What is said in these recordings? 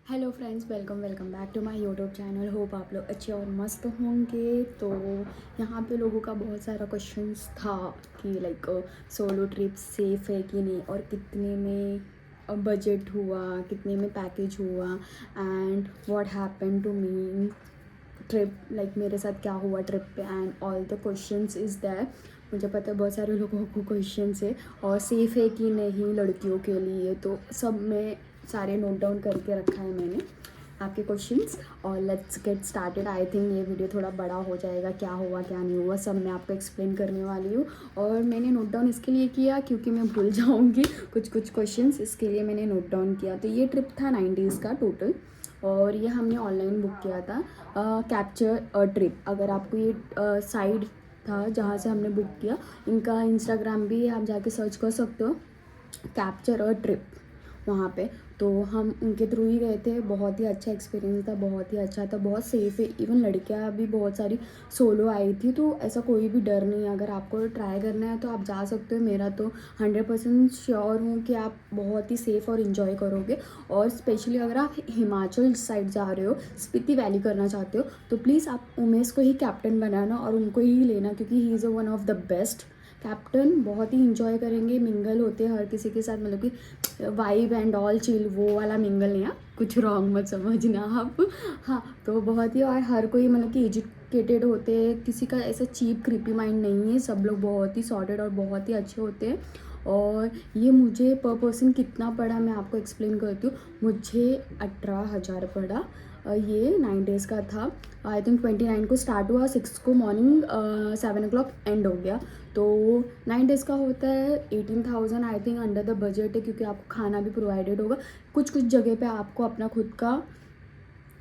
Hello friends, welcome back to my YouTube channel. Hope आप लोग अच्छे और मस्त होंगे। तो यहाँ पे लोगों का बहुत सारा क्वेश्चंस था कि लाइक सोलो ट्रिप सेफ़ है कि नहीं, और कितने में बजट हुआ, कितने में पैकेज हुआ, and what happened to me trip, like मेरे साथ क्या हुआ ट्रिप पे, and all the questions is that. मुझे पता है बहुत सारे लोगों को क्वेश्चंस है, और सेफ़ है कि नहीं लड़कियों के लिए, तो सब में सारे नोट डाउन करके रखा है मैंने आपके क्वेश्चंस। और let's get started. I think ये वीडियो थोड़ा बड़ा हो जाएगा, क्या हुआ क्या नहीं हुआ सब मैं आपको एक्सप्लेन करने वाली हूँ। और मैंने नोट डाउन इसके लिए किया क्योंकि मैं भूल जाऊँगी कुछ क्वेश्चंस, इसके लिए मैंने नोट डाउन किया। तो ये ट्रिप था 9 डेज़ का टोटल, और ये हमने ऑनलाइन बुक किया था। कैप्चर अ ट्रिप, अगर आपको ये साइट था जहाँ से हमने बुक किया, इनका इंस्टाग्राम भी आप जाके सर्च कर सकते हो, कैप्चर अ ट्रिप वहाँ पे। तो हम उनके थ्रू ही गए थे। बहुत ही अच्छा एक्सपीरियंस था, बहुत ही अच्छा था, बहुत सेफ़ है। इवन लड़कियाँ भी बहुत सारी सोलो आई थी, तो ऐसा कोई भी डर नहीं है। अगर आपको ट्राई करना है तो आप जा सकते हो। मेरा तो 100% श्योर हूँ कि आप बहुत ही सेफ़ और इन्जॉय करोगे। और स्पेशली अगर आप हिमाचल साइड जा रहे हो, स्पीति वैली करना चाहते हो, तो प्लीज़ आप उमेश को ही कैप्टन बनाना और उनको ही लेना, क्योंकि he is one of the best captain. बहुत ही इंजॉय करेंगे, मिंगल होते हैं हर किसी के साथ, मतलब कि वाइब एंड ऑल चिल, वो वाला मिंगल नहीं है, कुछ रॉन्ग मत समझना आप। हाँ, तो बहुत ही, और हर कोई मतलब कि एजुकेटेड होते हैं, किसी का ऐसा चीप क्रीपी माइंड नहीं है, सब लोग बहुत ही सॉर्टेड और बहुत ही अच्छे होते हैं। और ये मुझे पर पर्सन कितना पड़ा मैं आपको एक्सप्लेन करती हूँ। मुझे 18,000 पड़ा। ये 9 डेज़ का था। आई थिंक 29 को स्टार्ट हुआ, 6 को मॉर्निंग 7 o'clock एंड हो गया। तो 9 डेज़ का होता है 18,000 I think, under the budget है, क्योंकि आपको खाना भी प्रोवाइडेड होगा। कुछ जगह पे आपको अपना खुद का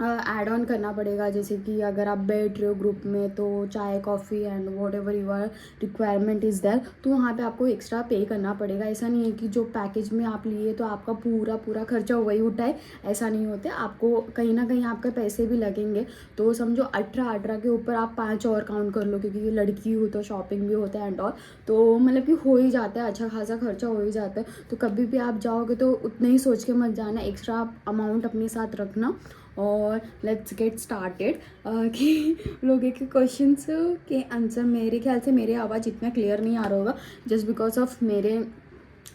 ऐड ऑन करना पड़ेगा, जैसे कि अगर आप बैठ रहे हो ग्रुप में तो चाय coffee and whatever your requirement is there, तो वहाँ पे आपको एक्स्ट्रा पे करना पड़ेगा। ऐसा नहीं है कि जो पैकेज में आप लिए तो आपका पूरा खर्चा वही उठाए, ऐसा नहीं होता है। आपको कहीं ना कहीं आपके पैसे भी लगेंगे। तो समझो 18 के ऊपर आप 5 और काउंट कर लो, क्योंकि ये लड़की हो तो शॉपिंग भी होता है एंड ऑल, तो मतलब कि हो ही जाता है, अच्छा खासा खर्चा हो ही जाता है। तो कभी भी आप जाओगे तो उतना ही सोच के मत जाना, एक्स्ट्रा अमाउंट अपने साथ रखना। और लेट्स गेट स्टार्टेड कि लोगों के क्वेश्चंस के आंसर, मेरे ख्याल से मेरी आवाज़ इतना क्लियर नहीं आ रहा होगा, जस्ट बिकॉज ऑफ मेरे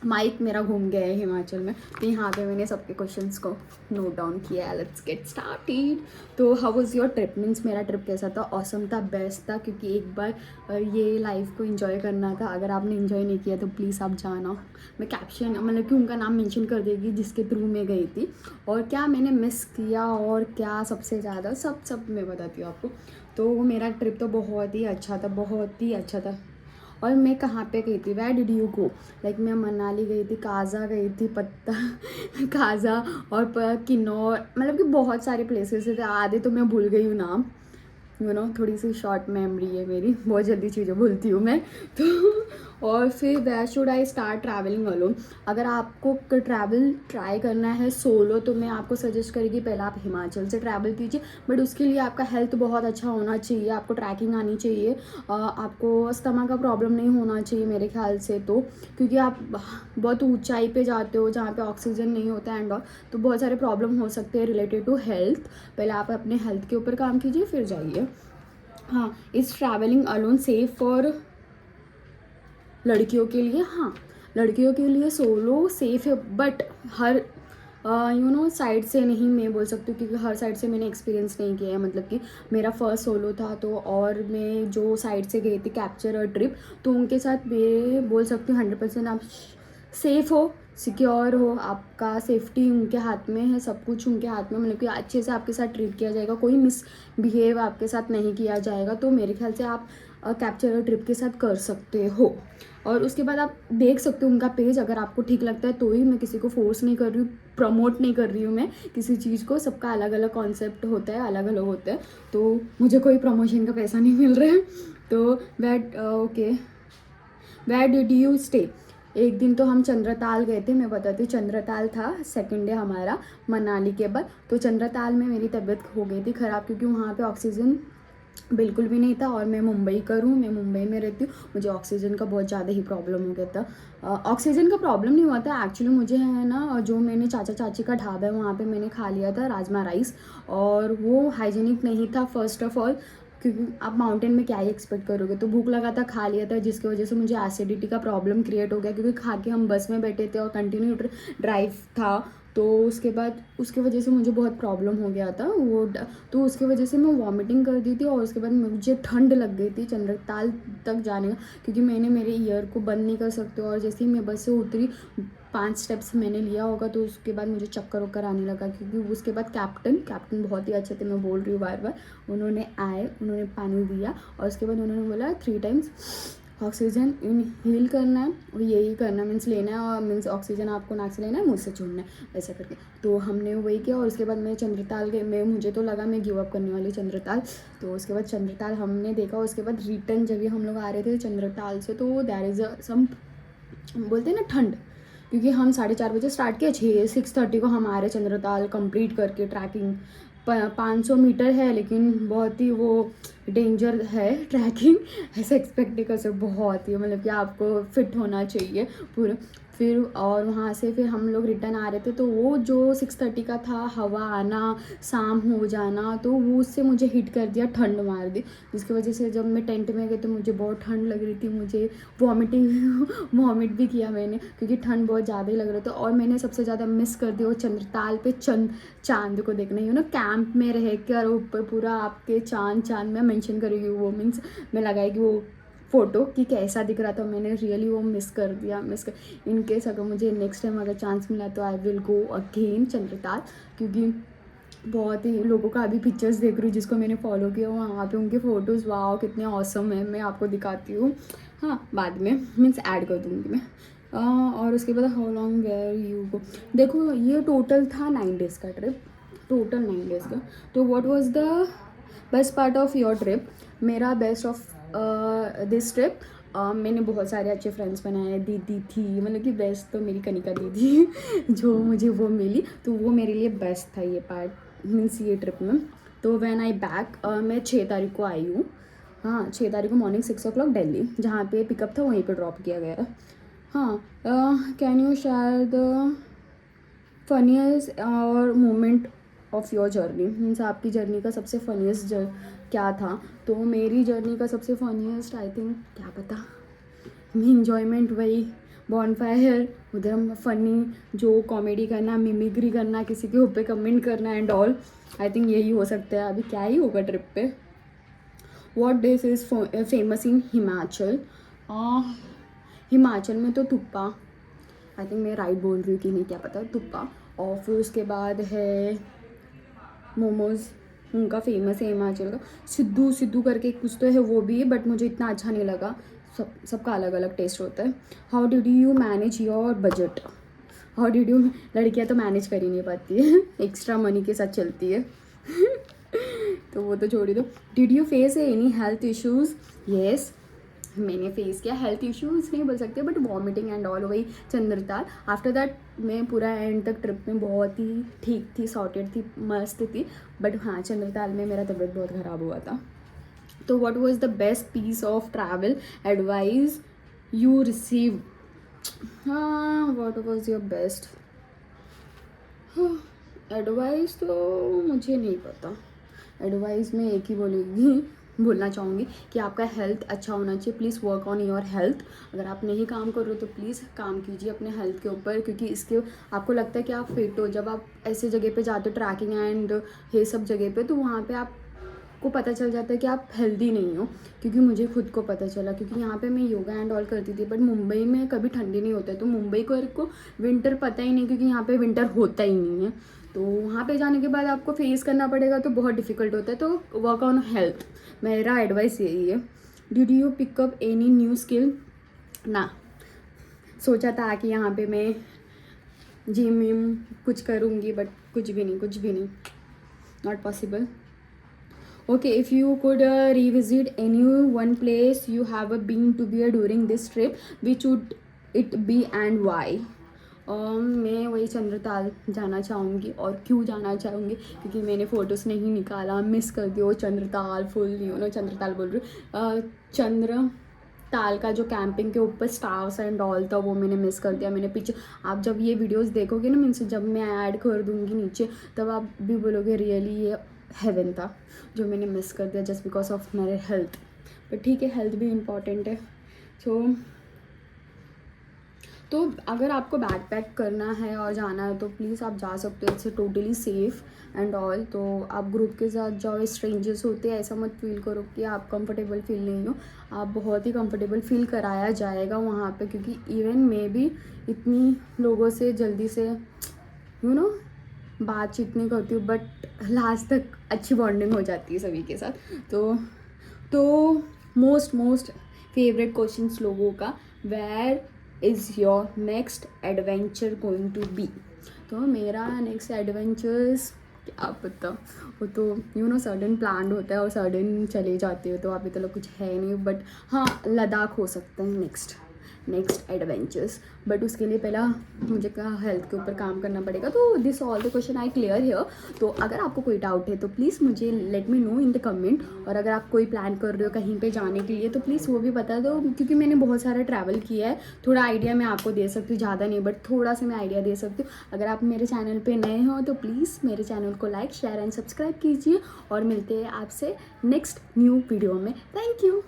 माइक मेरा घूम गया है हिमाचल में। तो यहाँ पे मैंने सबके क्वेश्चंस को नोट डाउन किया है। Let's get started. तो how was your trip, means मेरा ट्रिप कैसा था? ऑसम था, बेस्ट था, क्योंकि एक बार ये लाइफ को एंजॉय करना था। अगर आपने एंजॉय नहीं किया तो प्लीज़ आप जाना। मैं कैप्शन मतलब कि उनका नाम मेंशन कर देगी जिसके थ्रू मैं गई थी, और क्या मैंने मिस किया और क्या सबसे ज़्यादा, सब मैं बताती हूँ आपको। तो मेरा ट्रिप तो बहुत ही अच्छा था, बहुत ही अच्छा था। और मैं कहाँ पे गई थी, where did you go? Like मैं मनाली गई थी, काजा गई थी, पत्ता काजा और किन्नौर, मतलब कि बहुत सारे प्लेसेस थे, आधे तो मैं भूल गई हूँ नाम। थोड़ी सी शॉर्ट मेमोरी है मेरी, बहुत जल्दी चीज़ें भूलती हूँ मैं। तो और फिर where should I start travelling alone? अगर आपको ट्रैवल ट्राई करना है सोलो, तो मैं आपको सजेस्ट करेगी पहले आप हिमाचल से ट्रैवल कीजिए। बट उसके लिए आपका हेल्थ बहुत अच्छा होना चाहिए, आपको ट्रैकिंग आनी चाहिए, आपको स्टमक का प्रॉब्लम नहीं होना चाहिए मेरे ख्याल से, तो क्योंकि आप बहुत ऊंचाई पे जाते हो जहाँ पे ऑक्सीजन नहीं होता एंड ऑल, तो बहुत सारे प्रॉब्लम हो सकते हैं रिलेटेड टू हेल्थ। पहले आप अपने हेल्थ के ऊपर काम कीजिए, फिर जाइए। हाँ, is travelling alone safe for लड़कियों के लिए? हाँ, लड़कियों के लिए सोलो सेफ है, बट हर साइड से नहीं मैं बोल सकती हूँ, क्योंकि हर साइड से मैंने एक्सपीरियंस नहीं किया है। मतलब कि मेरा फर्स्ट सोलो था, तो और मैं जो साइड से गई थी कैप्चर अ ट्रिप, तो उनके साथ मैं बोल सकती हूँ 100% आप सेफ़ हो, सिक्योर हो, आपका सेफ्टी उनके हाथ में है, सब कुछ उनके हाथ में, मतलब कि अच्छे से आपके साथ ट्रीट किया जाएगा, कोई मिसबिहेव आपके साथ नहीं किया जाएगा। तो मेरे ख्याल से आप कैप्चर ट्रिप के साथ कर सकते हो। और उसके बाद आप देख सकते हो उनका पेज, अगर आपको ठीक लगता है तो ही। मैं किसी को फोर्स नहीं कर रही हूँ, प्रमोट नहीं कर रही हूँ मैं किसी चीज़ को, सबका अलग अलग कॉन्सेप्ट होता है, अलग अलग होता है। तो मुझे कोई प्रमोशन का पैसा नहीं मिल रहा है। तो wait okay, where did you stay? एक दिन तो हम चंद्रताल गए थे, मैं बताती हूँ। चंद्रताल था सेकंड डे हमारा मनाली के बाद। तो चंद्रताल में मेरी तबीयत हो गई थी ख़राब, क्योंकि वहाँ पे ऑक्सीजन बिल्कुल भी नहीं था। और मैं मुंबई का हूँ, मैं मुंबई में रहती हूँ, मुझे ऑक्सीजन का बहुत ज़्यादा ही प्रॉब्लम हो गया था। ऑक्सीजन का प्रॉब्लम नहीं हुआ था एक्चुअली, मुझे है ना जो मैंने चाचा चाची का ढाबा है वहाँ पे मैंने खा लिया था राजमा राइस, और वो हाइजीनिक नहीं था फर्स्ट ऑफ ऑल, क्योंकि आप माउंटेन में क्या ही एक्सपेक्ट करोगे। तो भूख लगा था, खा लिया था, जिसकी वजह से मुझे एसिडिटी का प्रॉब्लम क्रिएट हो गया, क्योंकि खा के हम बस में बैठे थे और कंटिन्यू ड्राइव था। तो उसके बाद उसके वजह से मुझे बहुत प्रॉब्लम हो गया था तो उसके वजह से मैं वॉमिटिंग कर दी थी, और उसके बाद मुझे ठंड लग गई थी चंद्रताल तक जाने का, क्योंकि मैंने मेरे ईयर को बंद नहीं कर सकते। और जैसे ही मैं बस से उतरी, 5 स्टेप्स मैंने लिया होगा तो उसके बाद मुझे चक्कर वक्कर आने लगा, क्योंकि उसके बाद कैप्टन बहुत ही अच्छे थे, मैं बोल रही हूँ बार बार, उन्होंने आए, उन्होंने पानी दिया, और उसके बाद उन्होंने बोला 3 टाइम्स ऑक्सीजन इनहेल करना है, और यही करना मीन्स लेना है, और मीन्स ऑक्सीजन आपको नाक से लेना है, मुँह से छोड़ना है, ऐसा करके। तो हमने वही किया, और उसके बाद मैं चंद्रताल गई, मुझे तो लगा मैं गिव अप करने वाली चंद्रताल। तो उसके बाद चंद्रताल हमने देखा, उसके बाद रिटर्न जब भी हम लोग आ रहे थे चंद्रताल से, तो देयर इज़ सम बोलते हैं ना ठंड, क्योंकि हम 4:30 बजे स्टार्ट किया, 6:30 को हम आ रहे चंद्रताल कंप्लीट करके ट्रैकिंग। 500 मीटर है, लेकिन बहुत ही वो डेंजर है ट्रैकिंग, ऐसा एक्सपेक्ट नहीं कर सकते, बहुत ही मतलब कि आपको फिट होना चाहिए पूरा। फिर और वहाँ से फिर हम लोग रिटर्न आ रहे थे, तो वो जो 6:30 का था, हवा आना, शाम हो जाना, तो वो उससे मुझे हिट कर दिया, ठंड मार दी, जिसकी वजह से जब मैं टेंट में गई तो मुझे बहुत ठंड लग रही थी, मुझे वॉमिट भी किया मैंने, क्योंकि ठंड बहुत ज़्यादा ही लग रहा था। और मैंने सबसे ज़्यादा मिस कर दिया वो चंद्रताल पे चांद को देखना, कैंप में रह कर ऊपर पूरा आपके चांद में मेंशन करेगी वो, मीन्स मैं लगाएगी वो फ़ोटो कि कैसा दिख रहा था। मैंने रियली वो मिस कर दिया, इन केस अगर मुझे नेक्स्ट टाइम अगर चांस मिला तो I will go again Chandratal, क्योंकि बहुत ही लोगों का अभी पिक्चर्स देख रही हूँ जिसको मैंने फॉलो किया, वहाँ पे उनके फ़ोटोज़ वाओ कितने ऑसम है, मैं आपको दिखाती हूँ, हाँ बाद में मीन्स ऐड कर दूँगी मैं। और उसके बाद how long where you go, देखो ये टोटल था 9 डेज़ का ट्रिप, टोटल 9 डेज़ का। तो what was the best part of your trip? मेरा बेस्ट ऑफ दिस ट्रिप, मैंने बहुत सारे अच्छे फ्रेंड्स बनाए, दीदी थी, मतलब कि बेस्ट तो मेरी कनिका दीदी जो मुझे वो मिली, तो वो मेरे लिए बेस्ट था ये पार्ट मीन्स ये ट्रिप में। तो व्हेन आई बैक, मैं 6 तारीख को आई हूँ, हाँ 6 तारीख को मॉर्निंग 6 o'clock दिल्ली, जहाँ पे पिकअप था वहीं पे ड्रॉप किया गया था। हाँ, can you share the funniest और moment of your journey, means आपकी जर्नी का सबसे फनीस्ट क्या था? तो मेरी जर्नी का सबसे फनीस्ट आई थिंक क्या पता, इंजॉयमेंट वही बॉनफायर, उधर हम फनी जो कॉमेडी करना, मिमिक्री करना, किसी के ऊपर कमेंट करना एंड ऑल, आई थिंक यही हो सकता है। अभी क्या ही होगा ट्रिप पे। What dish is famous in Himachal? Himachal में तो तुप्पा, आई थिंक मैं राइट बोल रही हूँ कि नहीं क्या पता, तुप्पा। और फिर उसके बाद है मोमोज़, उनका फेमस है हिमाचल का। सिद्धू सिद्धू करके कुछ तो है वो भी है, बट मुझे इतना अच्छा नहीं लगा, सबका अलग अलग टेस्ट होता है। How did you manage your budget? How did you, लड़कियां तो मैनेज कर ही नहीं पाती है एक्स्ट्रा मनी के साथ चलती है तो वो तो छोड़ ही दो। Did you face any health issues? Yes, मैंने फेस किया हेल्थ इश्यूज़ नहीं बोल सकते, बट वॉमिटिंग एंड ऑल, वही चंद्रताल। आफ्टर दैट मैं पूरा एंड तक ट्रिप में बहुत ही ठीक थी, सॉर्टेड थी, मस्त थी, बट हाँ चंद्रताल में मेरा तबीयत बहुत ख़राब हुआ था। तो what was the best piece of travel advice you receive? हाँ, what was your best advice? तो मुझे नहीं पता, एडवाइस में एक ही बोलना चाहूँगी कि आपका हेल्थ अच्छा होना चाहिए, please work on your health. अगर आप नहीं काम कर रहे हो तो प्लीज़ काम कीजिए अपने हेल्थ के ऊपर, क्योंकि इसके आपको लगता है कि आप फिट हो, जब आप ऐसे जगह पे जाते हो ट्रैकिंग एंड ये सब जगह पे, तो वहाँ पे आपको पता चल जाता है कि आप हेल्दी नहीं हो, क्योंकि मुझे खुद को पता चला, क्योंकि यहाँ पे मैं योगा एंड ऑल करती थी, बट मुंबई में कभी ठंडी नहीं होता है, तो मुंबई को विंटर पता ही नहीं, क्योंकि यहाँ पे विंटर होता ही नहीं है। तो वहाँ पे जाने के बाद आपको फेस करना पड़ेगा, तो बहुत डिफ़िकल्ट होता है, तो वर्क ऑन हेल्थ, मेरा एडवाइस यही है। Did you pick up any new skill? ना, सोचा था कि यहाँ पे मैं जिम विम कुछ करूँगी, बट कुछ भी नहीं, not possible. Okay, if you could revisit any one place you have been to be during this trip, which would it be and why? मैं वही चंद्रताल जाना चाहूँगी। और क्यों जाना चाहूँगी, क्योंकि मैंने फ़ोटोज़ नहीं निकाला, मिस कर दिया वो चंद्रताल फुल, चंद्रताल बोल रही हूँ, चंद्र ताल का जो कैंपिंग के ऊपर स्टार्स एंड ऑल था वो मैंने मिस कर दिया। मैंने पीछे, आप जब ये वीडियोस देखोगे ना, मीन्स जब मैं ऐड कर दूँगी नीचे, तब आप भी बोलोगे रियली ये हेवन था जो मैंने मिस कर दिया जस्ट बिकॉज ऑफ मेरे हेल्थ। बट ठीक है, हेल्थ भी इम्पॉर्टेंट है। तो अगर आपको बैक पैक करना है और जाना है तो प्लीज़ आप जा सकते हो, it's totally safe and all. तो आप ग्रुप के साथ जाओ, स्ट्रेंजर्स होते हैं, ऐसा मत फील करो कि आप कंफर्टेबल फील नहीं हो। आप बहुत ही कंफर्टेबल फील कराया जाएगा वहाँ पे, क्योंकि इवन मैं भी इतनी लोगों से जल्दी से बातचीत नहीं करती हूँ, बट लास्ट तक अच्छी बॉन्डिंग हो जाती है सभी के साथ। तो मोस्ट फेवरेट क्वेश्चंस लोगों का, where is your next adventure going to be. तो मेरा नेक्स्ट एडवेंचर्स क्या पता, वो तो सडन प्लान होता है और सडन चले जाते हो, तो अभी तो कुछ है नहीं। बट हाँ, लद्दाख हो सकता है नेक्स्ट एडवेंचर्स, बट उसके लिए पहला मुझे हेल्थ के ऊपर काम करना पड़ेगा। तो this all the question I clear here. तो अगर आपको कोई डाउट है तो प्लीज़ मुझे let me know in the comment. और अगर आप कोई प्लान कर रहे हो कहीं पे जाने के लिए तो प्लीज़ वो भी बता दो, क्योंकि मैंने बहुत सारा ट्रैवल किया है, थोड़ा आइडिया मैं आपको दे सकती हूँ, ज़्यादा नहीं बट थोड़ा सा मैं आइडिया दे सकती हूँ। अगर आप मेरे चैनल पर नए हो तो प्लीज़ मेरे चैनल को लाइक शेयर एंड सब्सक्राइब कीजिए, और मिलते हैं आपसे नेक्स्ट न्यू वीडियो में। Thank you.